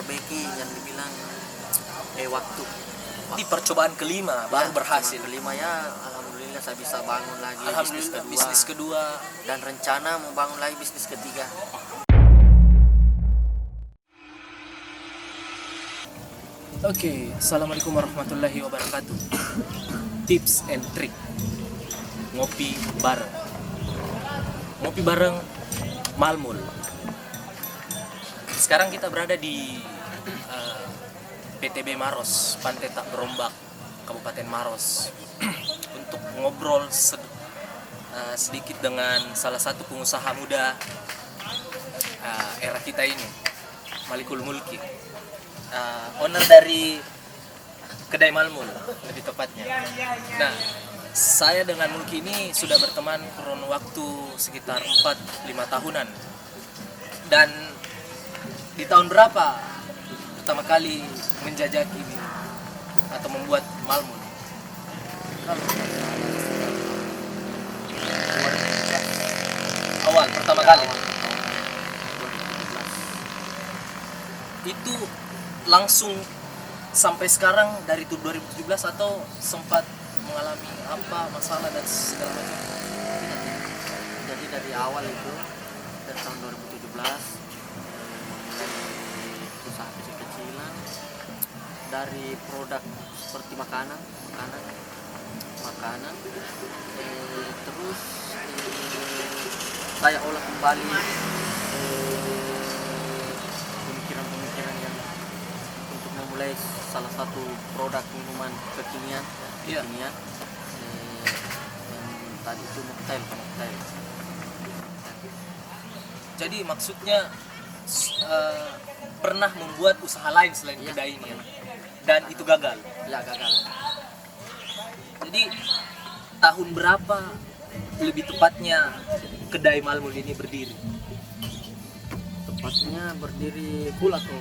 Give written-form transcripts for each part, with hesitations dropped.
memperbaiki yang dibilang waktu. Di percobaan kelima baru berhasil. Kelima ya, alhamdulillah saya bisa bangun lagi Alhamdulillah bisnis kedua dan rencana mau bangun lagi bisnis ketiga. Oke, assalamualaikum warahmatullahi wabarakatuh. Tips and trick ngopi bareng. Ngopi bareng Malmul. Sekarang kita berada di PTB Maros, Pantai Tak Berombak, Kabupaten Maros, untuk ngobrol sedikit dengan salah satu pengusaha muda era kita ini, Malikul Mulki. Owner dari kedai Malmul lebih tepatnya. Nah, saya dengan Mulki ini sudah berteman kurun waktu sekitar 4-5 tahunan. Dan di tahun berapa pertama kali menjajaki ini atau membuat Malmul? Awal pertama kali. Itu langsung sampai sekarang dari 2017 atau sempat mengalami apa masalah dan segala macam? Jadi dari awal itu, dari tahun 2017 memulai usaha kecil-kecilan dari produk seperti makanan, terus saya olah kembali pemikiran yang untuk memulai salah satu produk minuman kekinian, yang tadi itu mocktail. Jadi maksudnya pernah membuat usaha lain selain kedai ini ya? Dan itu gagal? Ya, gagal. Jadi tahun berapa lebih tepatnya kedai Malmul ini berdiri? Tepatnya berdiri full atau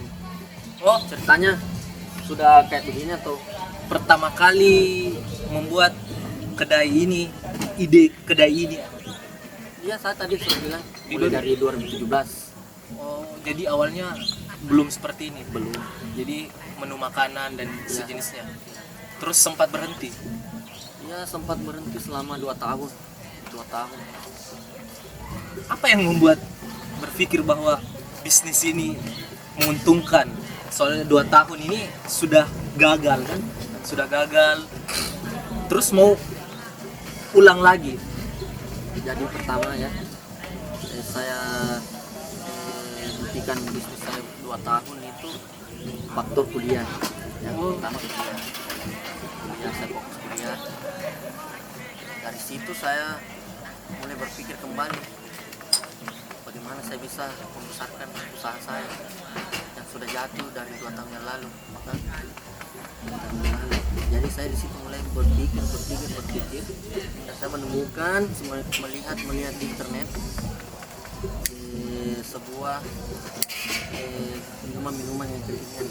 Ceritanya sudah kayak begini atau pertama kali membuat kedai ini, ide kedai ini? iya, saya tadi sudah bilang mulai dari 2017. Jadi awalnya belum seperti ini? Belum. Jadi menu makanan dan sejenisnya. Terus sempat berhenti? Iya, sempat berhenti selama 2 tahun. Apa yang membuat berpikir bahwa bisnis ini menguntungkan? Soalnya 2 tahun ini sudah gagal kan? Sudah gagal. Terus mau ulang lagi? Jadi pertama ya, saya hentikan bisnis saya 2 tahun itu faktor kuliah. Yang pertama kuliah, saya fokus kuliah. Dari situ saya mulai berpikir kembali bagaimana saya bisa membesarkan usaha saya yang sudah jatuh dari 2 tahun yang lalu. Jadi saya di situ mulai berpikir dan saya menemukan, melihat di internet sebuah minuman yang kekinian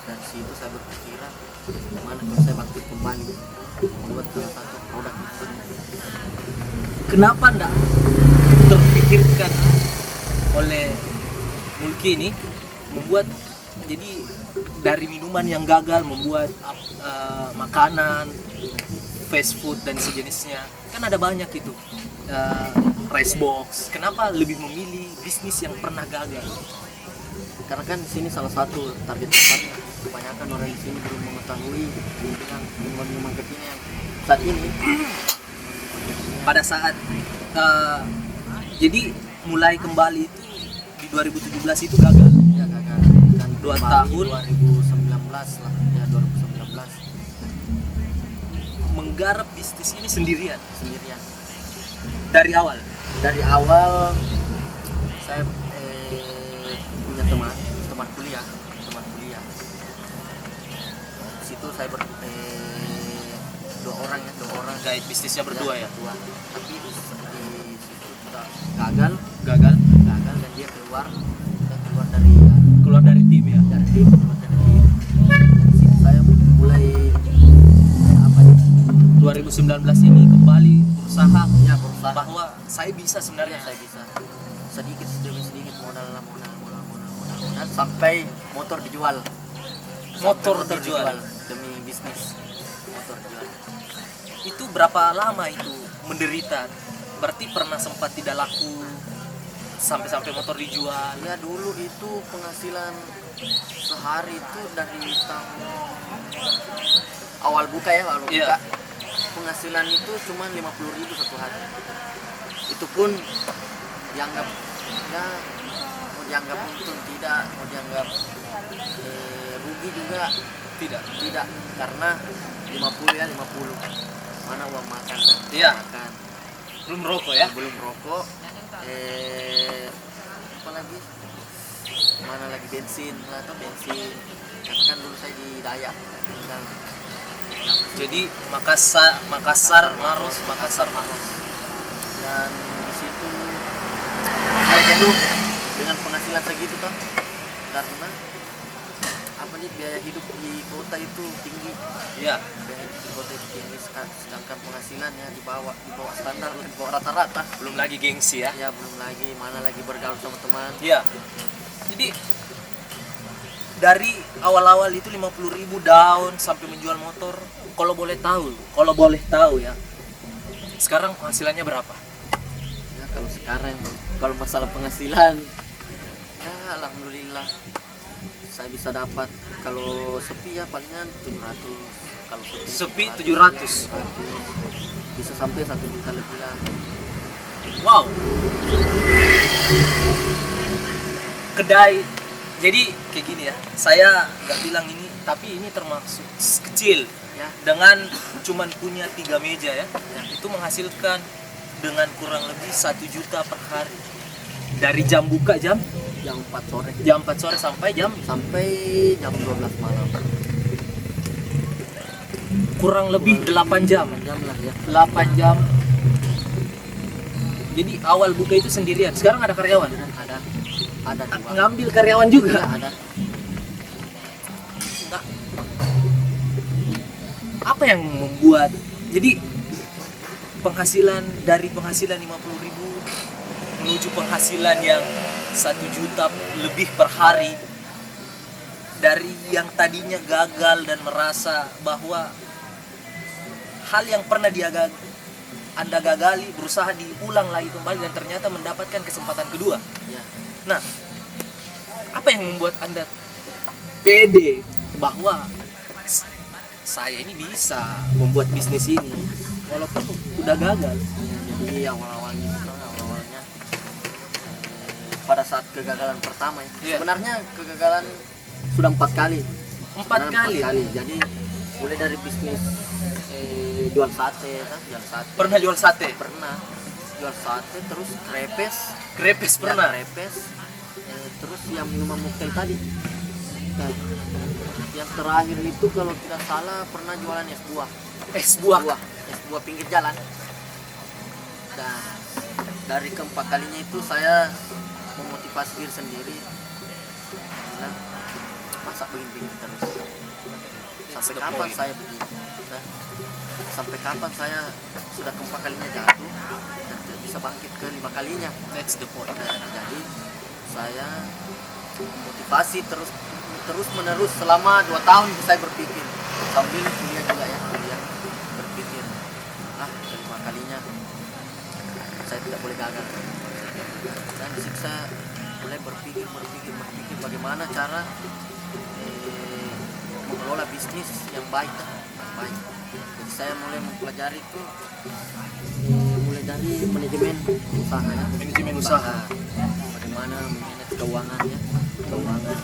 dari situ saya berpikiran bagaimana kalau saya bangkit kembali membuat salah satu produk itu. Kenapa enggak terpikirkan oleh Mulki ini membuat jadi dari minuman yang gagal membuat makanan, fast food dan sejenisnya? Kan ada banyak itu, rice box. Kenapa lebih memilih bisnis yang pernah gagal? Karena kan di sini salah satu target pasarnya, kebanyakan orang di sini belum mengetahui dengan minuman kekinian saat ini. Pada saat jadi mulai kembali itu di 2017 itu gagal. Ya, gagal. Dan 2 tahun 2019 lah, ya 2019 menggarap bisnis ini sendirian. Dari awal saya punya teman kuliah. Di situ saya dua orang Guide bisnisnya berdua ya. Tapi di situ sudah gagal dan dia keluar Dari tim ya. Dari situ saya mulai 2019 ini kembali berusaha bahwa saya bisa sebenarnya. saya bisa sedikit demi sedikit modal sampai motor dijual. Motor Sampai dijual. demi bisnis motor dijual. Itu berapa lama itu menderita? Berarti pernah sempat tidak laku sampai motor dijual. Ya dulu itu penghasilan sehari itu dari tahun awal buka ya, awal buka. Iya. Penghasilan itu cuma 50.000 satu hari. Itu pun dianggap ya, mau dianggap untung tidak, mau dianggap rugi juga Tidak. karena 50 ya 50. Mana uang makan kan? Iya. Makan. Belum rokok ya? Belum rokok. Apa lagi? Mana lagi bensin atau bensin? Karena kan dulu saya di Dayak tinggal. Jadi Makassar, Maros. Dan di situ saya jenuh dengan penghasilan segitu toh, karena apa nih, biaya hidup di kota itu tinggi. Iya. Biaya hidup di kota itu tinggi, sedangkan penghasilannya di bawah standar, di bawah rata-rata. Belum lagi gengsi ya. Ya belum lagi, mana lagi bergaul sama teman. Iya. Jadi dari awal-awal itu 50.000 down sampai menjual motor. Kalau boleh tahu ya. Sekarang penghasilannya berapa? Ya kalau sekarang, kalau masalah penghasilan, ya alhamdulillah saya bisa dapat. Kalau sepi ya palingan 700. Kalau Sepi 700. Bisa sampai 1 juta lebih lah. Wow. Kedai. Jadi kayak gini ya. Saya nggak bilang ini, tapi ini termasuk kecil Ya, dengan cuman punya 3 meja ya. Itu menghasilkan dengan kurang lebih 1 juta per hari. Dari jam buka jam yang 4 sore 4 sore sampai jam jam 12 malam. kurang lebih 8 jam. 8 jam lah ya. 8 jam. Jadi awal buka itu sendirian. Sekarang ada karyawan. Ada juga. Ngambil karyawan juga. Ya, ada. Enggak. Apa yang membuat jadi penghasilan dari penghasilan 50.000 menuju penghasilan yang 1 juta lebih per hari, dari yang tadinya gagal dan merasa bahwa hal yang pernah Anda gagali berusaha diulang lagi kembali dan ternyata mendapatkan kesempatan kedua. Ya. Nah, apa yang membuat Anda pede bahwa saya ini bisa membuat bisnis ini walaupun udah gagal? Jadi awalnya pada saat kegagalan pertama ya. Iya. Sebenarnya kegagalan sudah 4 kali. 4 kali. Jadi mulai dari bisnis jual sate kan, Pernah jual sate? pernah jual sate, terus Krepes pernah? ya, terus yang minuman mocktail tadi. Nah, yang terakhir itu kalau tidak salah pernah jualan es buah. Es buah. Es buah pinggir jalan. Dan dari keempat kalinya itu saya memotivasi diri sendiri, bilang, masa begini terus, sampai the kapan point. saya begini. Nah, sampai kapan saya sudah keempat kalinya jatuh dan tidak bisa bangkit ke 5 kalinya. That's the point. Nah, jadi saya motivasi terus menerus selama 2 tahun itu saya berpikir, sambil kuliah juga ya, berpikir, ke 5 kalinya saya tidak boleh gagal. Dan di situ saya mulai berpikir bagaimana cara mengelola bisnis yang baik. Jadi saya mulai mempelajari itu mulai dari manajemen usaha ya. Manajemen usaha. Bagaimana manage keuangan.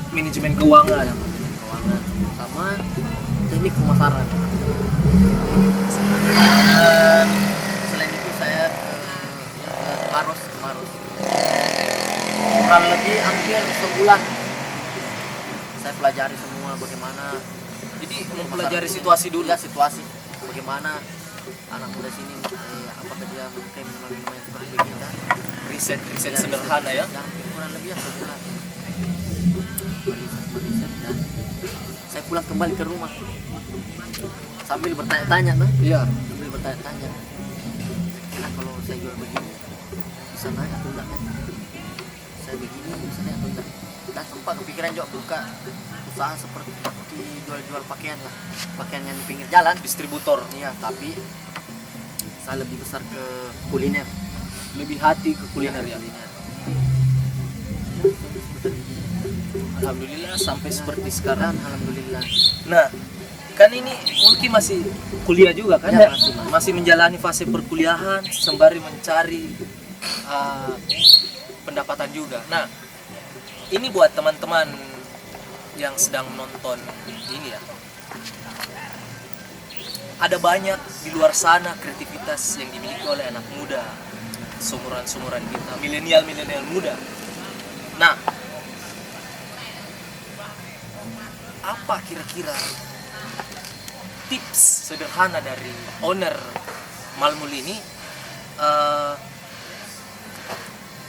Manajemen keuangan. Keuangan sama teknik pemasaran. Selain itu saya ke Maros. Kurang lebih hampir sebulan saya pelajari semua bagaimana. Jadi mempelajari situasi dulu. Ya, situasi bagaimana anak muda sini, apakah dia memakai minuman yang seperti begini kan? Riset sederhana ya. Kurang lebih sebulan riset, dan saya pulang kembali ke rumah sambil bertanya-tanya tuh. Iya. Sambil bertanya-tanya, nah kalau saya jual begini bisa naik atau enggak kan? Saya begini bisa naik atau enggak? dan sempat kepikiran juga buka usaha seperti jual-jual pakaian lah, pakaian yang di pinggir jalan. Distributor. Iya, tapi saya lebih besar ke kuliner. Lebih hati ke kuliner ya. Alhamdulillah sampai seperti sekarang. Alhamdulillah. Nah, kan ini Mulki masih kuliah juga kan? Ya, Ya? Masih menjalani fase perkuliahan sembari mencari pendapatan juga. Nah, ini buat teman-teman yang sedang menonton ini ya. Ada banyak di luar sana kreativitas yang dimiliki oleh anak muda, sumuran-sumuran kita, milenial muda. Nah, apa kira-kira tips sederhana dari owner Malmul ini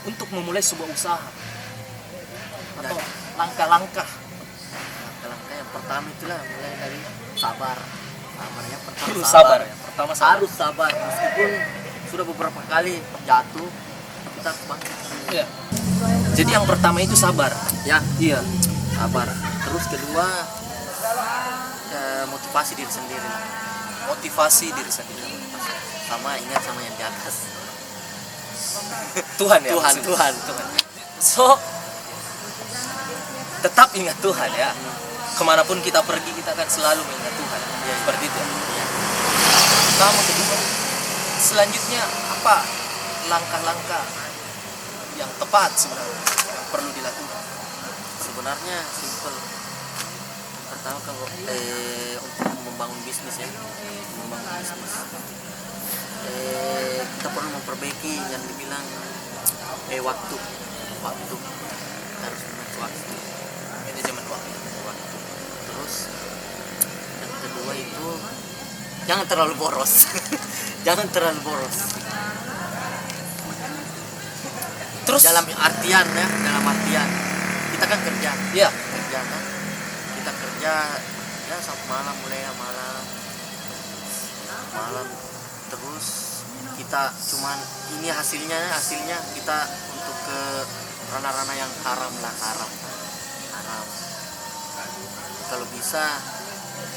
untuk memulai sebuah usaha atau langkah-langkah? Langkah yang pertama itulah mulai dari sabar. Yang pertama Harus sabar ya. Pertama sabar. Harus sabar meskipun sudah beberapa kali jatuh, kita harus bangkit. Iya. Jadi yang pertama itu sabar. Ya, Iya. sabar. Terus kedua motivasi diri sendiri lah. Motivasi diri sendiri. Sama ingat sama yang di atas. Tuhan ya. Tuhan. So tetap ingat Tuhan ya. Kemanapun kita pergi kita akan selalu mengingat Tuhan. Ya, seperti itu. Ya. Pertama, kedua. Selanjutnya apa langkah-langkah yang tepat sebenarnya yang perlu dilakukan? Sebenarnya simple. Pertama kalau untuk membangun bisnis ya, kita perlu memperbaiki yang dibilang waktu harus waktu, Manajemen waktu. terus yang kedua itu jangan terlalu boros. Terus dalam artian kita kan kerja ya, kan, kita kerja ya sampai malam, mulai malam terus kita cuman ini hasilnya kita untuk ke ranah-ranah yang haram. Kalau bisa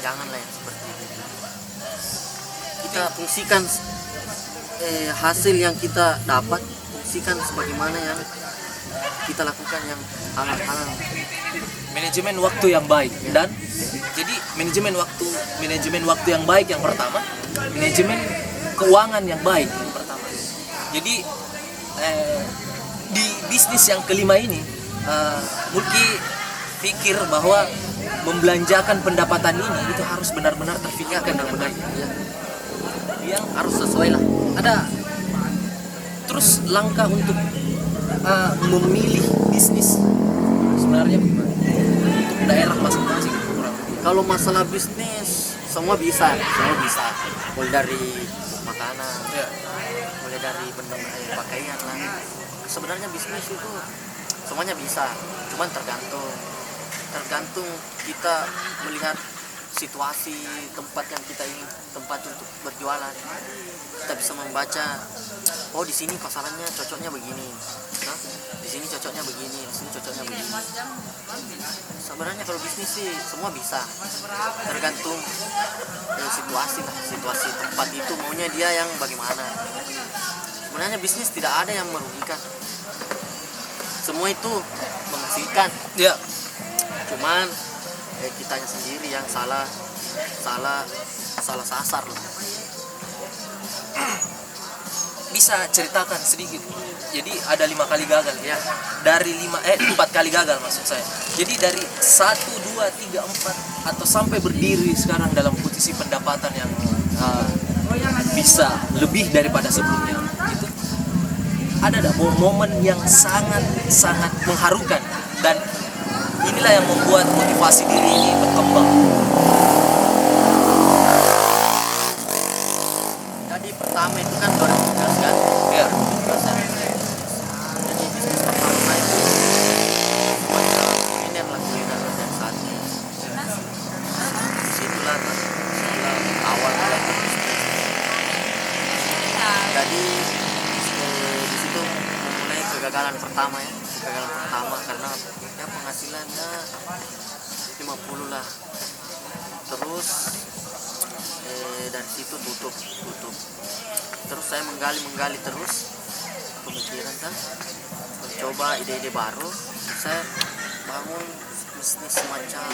janganlah yang seperti itu. Kita fungsikan hasil yang kita dapat, fungsikan sebagaimana yang kita lakukan yang halal. manajemen waktu yang baik. Dan jadi manajemen waktu yang baik yang pertama, manajemen keuangan yang baik yang pertama. Jadi di bisnis yang kelima ini Mulki pikir bahwa membelanjakan pendapatan ini itu harus benar-benar terfikirkan dengan baik. Yang Harus sesuai lah. ada terus langkah untuk memilih bisnis sebenarnya bagaimana untuk daerah masing-masing kurang lebih. Kalau masalah bisnis semua bisa. Mulai dari makanan, Ya. mulai dari pakaian lah. Sebenarnya bisnis itu semuanya bisa, cuman tergantung kita melihat situasi tempat yang kita ingin tempat untuk berjualan. Kita bisa membaca, oh di sini pasarannya cocoknya begini, nah, di sini cocoknya begini, di sini cocoknya begini. Sebenarnya kalau bisnis sih semua bisa, tergantung situasi tempat itu maunya dia yang bagaimana. Sebenarnya bisnis tidak ada yang merugikan, semua itu menghasilkan. Ya. Cuman kitanya sendiri yang salah sasar loh. Bisa ceritakan sedikit. Jadi ada 5 kali gagal ya. Dari 4 kali gagal maksud saya. Jadi dari 1, 2, 3, 4 atau sampai berdiri sekarang dalam posisi pendapatan yang bisa lebih daripada sebelumnya. Itu ada momen yang sangat mengharukan, dan inilah yang membuat motivasi diri ini berkembang. Jadi pertama itu kan 2013 kan. Ya. Jadi bisnis pertama itu semacam kuliner dan satu. Disitulah awal mulai bisnis. Jadi di situ memulai kegagalan pertama karena ya penghasilan penghasilan ya 50 lah. Terus dari situ tutup. Terus saya menggali terus pemikiran kan, mencoba ide-ide baru. Saya bangun bisnis semacam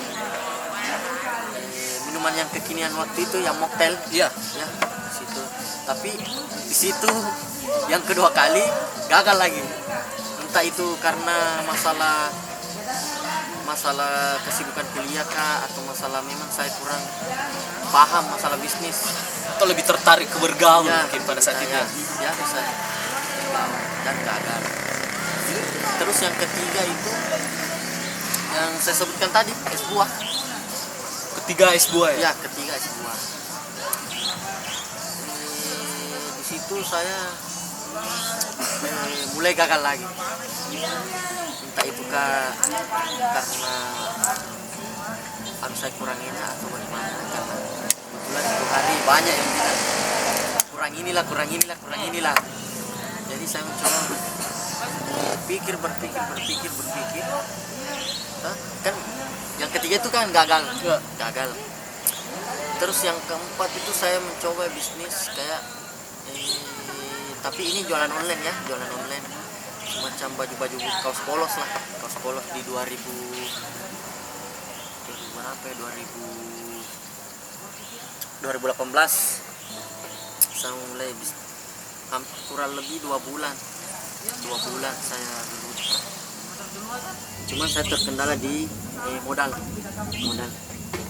minuman yang kekinian waktu itu, yang mocktail. Iya. Ya, di situ. Tapi di situ yang kedua kali gagal lagi. Entah itu karena masalah kesibukan kuliah kah, atau masalah memang saya kurang paham masalah bisnis, Atau lebih tertarik ke bergaul ya, mungkin pada saat itu. ya bisa dan gagal. Terus yang ketiga itu yang saya sebutkan tadi, es buah. Ketiga es buah ya? Ya, ketiga es buah. Di situ saya mulai gagal lagi. Entah itu karena saya kurang enak atau bagaimana, karena kebetulan itu hari banyak yang bilang kurang inilah. Jadi saya mencoba berpikir. Kan yang ketiga itu kan gagal. Terus yang keempat itu saya mencoba bisnis kayak tapi ini jualan online ya, semacam baju-baju kaos polos di 2000 berapa ya, 2018 saya mulai kurang lebih 2 bulan saya dulu. Cuman saya terkendala di modal,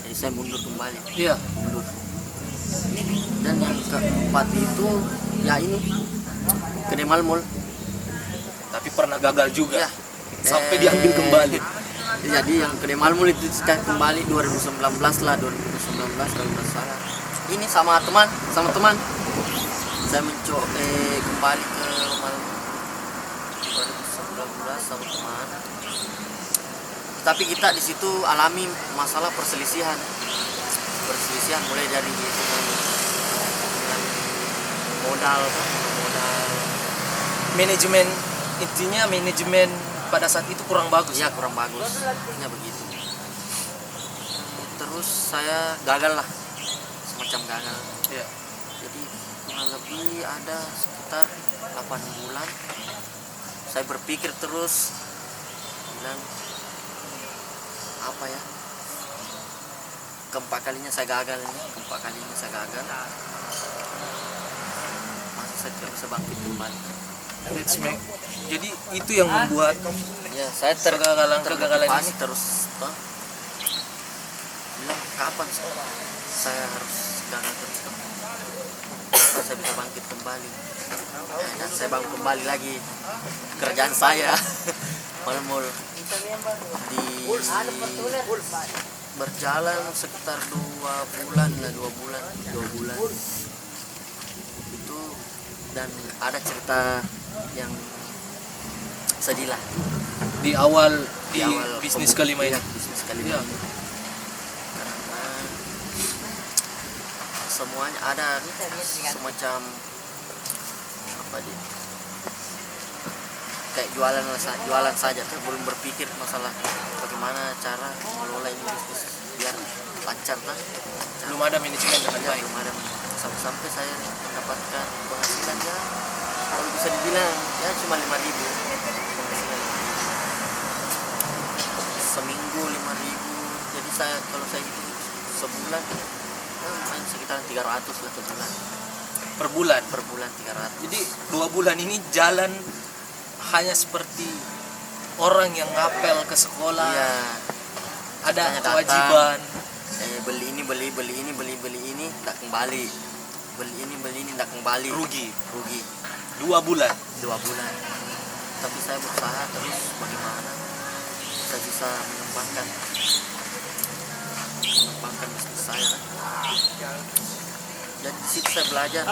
jadi saya mundur kembali. Iya. Dan yang keempat itu ya ini Kedai Malmul. Tapi pernah gagal juga. Ya. Sampai diambil kembali. Jadi yang Kedai Malmul itu saya kembali 2019 kalau nggak salah. Ini sama teman. Saya mencoba kembali ke Malmul 2019 sama teman. Tapi kita di situ alami masalah perselisihan mulai dari dengan modal manajemen pada saat itu kurang bagus. ya, kurang bagus ya, begitu. Terus saya gagal lah, semacam gagal. Iya. Jadi kurang lebih ada sekitar 8 bulan saya berpikir terus, bilang apa ya, keempat kalinya saya gagal. Masa saya tidak bisa bangkit kembali. Jadi itu yang membuat Ya, saya kegagalan termotivasi ini. terus. Bilang kapan saya harus gagal terus, kapan saya bisa bangkit kembali. Dan saya bangun kembali lagi kerjaan saya. Malmul di berjalan sekitar 2 bulan itu, dan ada cerita yang sedih lah di awal bisnis pembukaan, kelima ini. bisnis kelima Iya. ini. Karena semuanya ada semacam apa dia, kayak jualan saja, saya belum berpikir masalah bagaimana cara mengelola ini bisnis biar lancar kan. Belum ada manajemen dengan baik. Belum ada, sampai saya mendapatkan penghasilan ya, kalau bisa dibilang ya cuma 5.000 penghasilan. Seminggu 5.000, jadi kalau saya gitu sebulan ya main sekitar 300 lah sebulan. Per bulan. 300. Jadi 2 bulan ini jalan hanya seperti orang yang ngapel ke sekolah. Iya, Ada Tanya kewajiban. beli ini tak kembali, beli ini tak kembali, Rugi. 2 2 bulan. Tapi saya berusaha terus, bagaimana saya bisa mengembangkan bisnis saya. Dan di situ saya belajar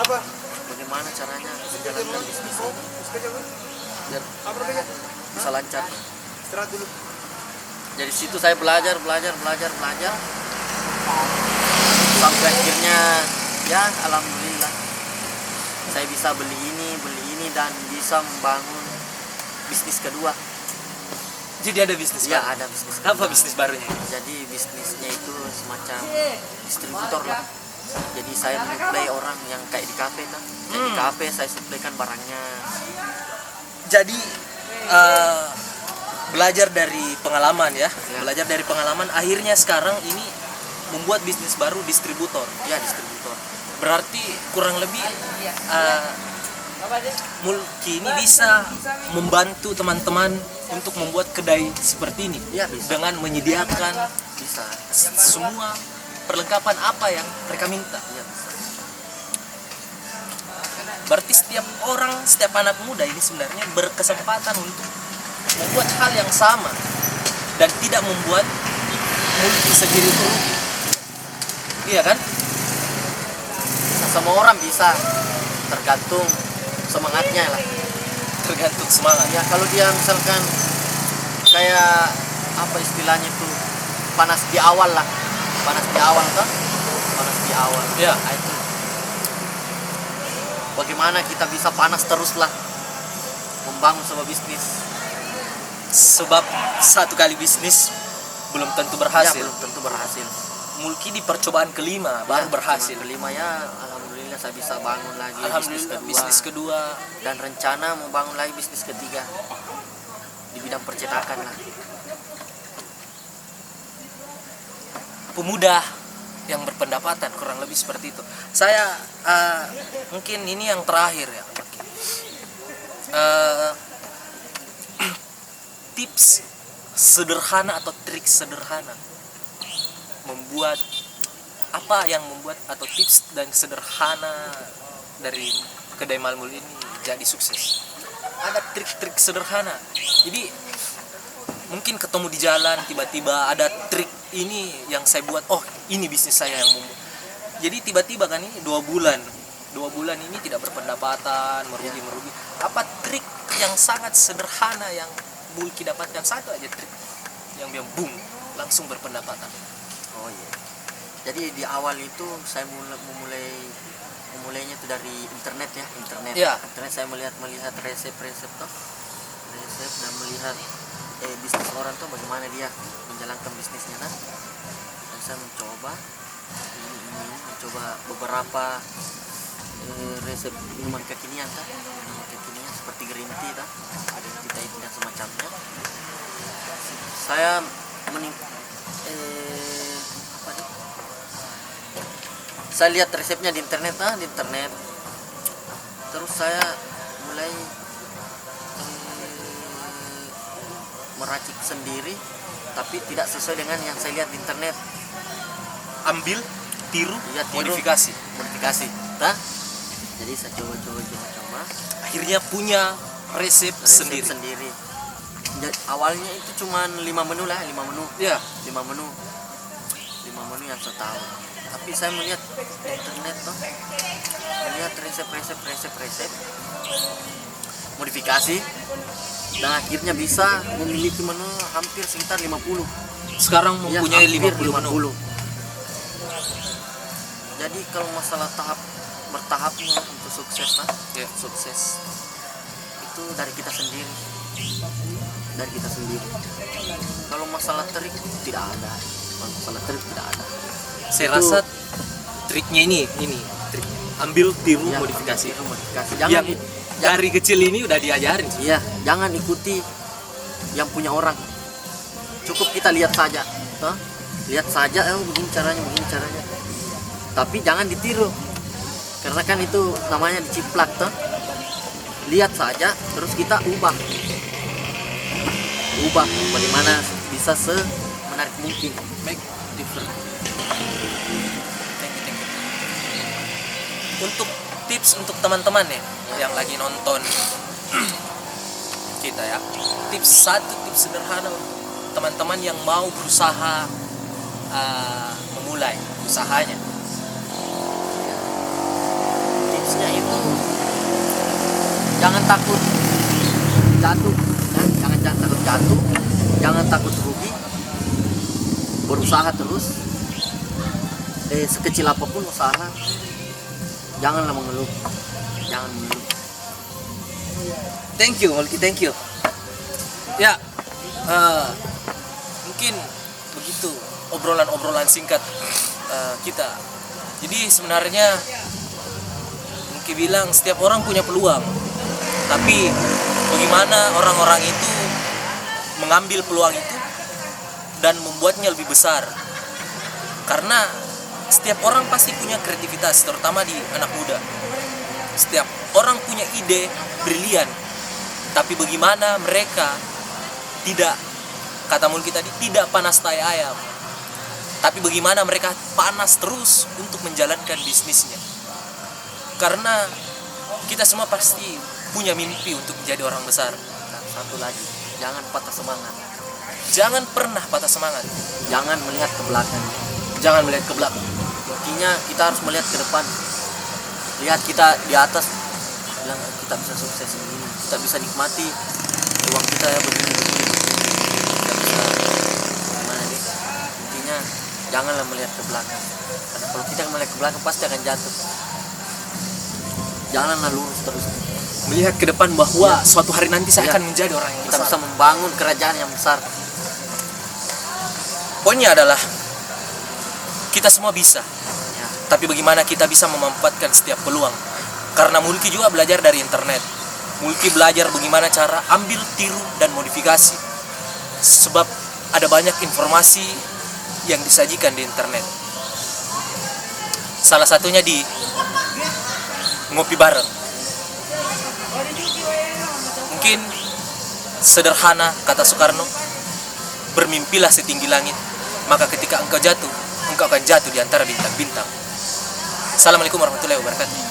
bagaimana caranya menjalankan bisnis ini dan bisa lancar. Jadi situ saya belajar sampai akhirnya ya alhamdulillah saya bisa beli ini dan bisa membangun bisnis kedua. Jadi ada bisnis Ya baru. ada bisnis. Apa bisnis barunya? Jadi bisnisnya itu semacam distributor lah. Jadi saya menyuplai orang yang kayak di kafe kan. Jadi di kafe saya suplaikan barangnya. Jadi belajar dari pengalaman ya. Ya. Belajar dari pengalaman akhirnya sekarang ini membuat bisnis baru distributor. Ya distributor. Berarti kurang lebih Mulki ini bisa membantu teman-teman untuk membuat kedai seperti ini. Ya bisa. Dengan menyediakan Bisa. semua perlengkapan apa yang mereka minta. Ya bisa. Berarti setiap anak muda ini sebenarnya berkesempatan untuk membuat hal yang sama dan tidak membuat Mulki sendiri itu rugi. Iya kan? Nah, semua orang bisa, tergantung semangatnya lah. Tergantung semangat. Ya kalau dia misalkan kayak apa istilahnya itu panas di awal lah, panas di awal kan, panas di awal. Ya. Nah, itu bagaimana kita bisa panas terus lah membangun sebuah bisnis. Sebab satu kali bisnis belum tentu berhasil. Ya, belum tentu berhasil. Mulki di percobaan kelima baru Ya, berhasil. cuma kelima ya, alhamdulillah saya bisa bangun lagi Alhamdulillah bisnis kedua. dan rencana mau bangun lagi bisnis ketiga di bidang percetakan lah. Pemuda yang berpendapatan kurang lebih seperti itu. Saya mungkin ini yang terakhir ya. Tips sederhana atau trik sederhana membuat apa yang membuat atau tips dan sederhana dari kedai Malmul ini jadi sukses. Ada trik-trik sederhana. Jadi mungkin ketemu di jalan tiba-tiba ada trik ini yang saya buat, oh ini bisnis saya yang membuat. Jadi tiba-tiba kan ini 2 bulan ini tidak berpendapatan, merugi. Apa trik yang sangat sederhana yang Mulki dapatkan? Satu aja trik yang boom langsung berpendapatan. Oh iya. Jadi di awal itu saya memulainya itu dari internet ya, internet. Ya. Internet saya melihat resep toh. Resep dan melihat bisnis orang tuh bagaimana dia menjalankan bisnisnya kan. Dan saya mencoba beberapa resep minuman kekinian kan. Minuman kekinian seperti green tea kan. Ada yang kita dan semacamnya. Saya saya lihat resepnya di internet terus saya mulai meracik sendiri tapi tidak sesuai dengan yang saya lihat di internet. Ambil, tiru, Ya, tiru. modifikasi. Nah, jadi saya coba Akhirnya punya resep resep sendiri. Jadi, awalnya itu cuma 5 menu lah, 5 menu Ya, 5 menu yang saya tahu. Tapi saya melihat di internet tuh, melihat resep modifikasi dan akhirnya bisa memiliki menu hampir sekitar 50. sekarang Ya, mempunyai hampir 50 menu. Jadi kalau masalah bertahapnya untuk sukses Ya. sukses itu dari kita sendiri. Kalau masalah trik tidak ada. Saya Itu- rasa triknya ini triknya. Ambil, tiru, Ya, modifikasi. tiru, modifikasi. Yang dari kecil ini udah diajarin. Iya, jangan ikuti yang punya orang. Cukup kita lihat saja, toh. Lihat saja, begini caranya. Tapi jangan ditiru, karena kan itu namanya diciplak, toh. Lihat saja, terus kita ubah bagaimana bisa semenarik mungkin. Make different. Thank you. Untuk tips untuk teman-teman nih yang lagi nonton kita ya, tips sederhana untuk teman-teman yang mau berusaha memulai usahanya. Tipsnya itu jangan takut jatuh, jangan takut jatuh, jangan takut rugi, berusaha terus. Sekecil apapun usaha, janganlah mengeluh. Thank you Mulki, thank you. Ya, Mungkin begitu obrolan-obrolan singkat kita. Jadi sebenarnya mungkin bilang setiap orang punya peluang, tapi bagaimana orang-orang itu mengambil peluang itu dan membuatnya lebih besar. Karena setiap orang pasti punya kreativitas, terutama di anak muda. Setiap orang punya ide brilian, tapi bagaimana mereka tidak, kata mulut kita, tidak panas tai ayam, tapi bagaimana mereka panas terus untuk menjalankan bisnisnya. Karena kita semua pasti punya mimpi untuk menjadi orang besar. Dan satu lagi, jangan patah semangat. Jangan pernah patah semangat. Jangan melihat ke belakang. Jangan melihat ke belakang. Intinya kita harus melihat ke depan. Lihat kita di atas, bilang kita bisa sukses ini, kita bisa nikmati uang kita ya begini. Kita bisa gimana nih? Intinya janganlah melihat ke belakang. Karena kalau kita melihat ke belakang pasti akan jatuh. Janganlah lurus terus. Melihat ke depan bahwa suatu hari nanti saya akan menjadi orang yang Kita besar. bisa membangun kerajaan yang besar. Poinnya adalah kita semua bisa, Ya, tapi bagaimana kita bisa memanfaatkan setiap peluang. Karena Mulki juga belajar dari internet. Mulki belajar bagaimana cara ambil, tiru, dan modifikasi. Sebab ada banyak informasi yang disajikan di internet. Salah satunya di ngopi bareng. Mungkin sederhana kata Soekarno, bermimpilah setinggi langit, maka ketika engkau jatuh, engkau akan jatuh di antara bintang-bintang. Assalamualaikum warahmatullahi wabarakatuh.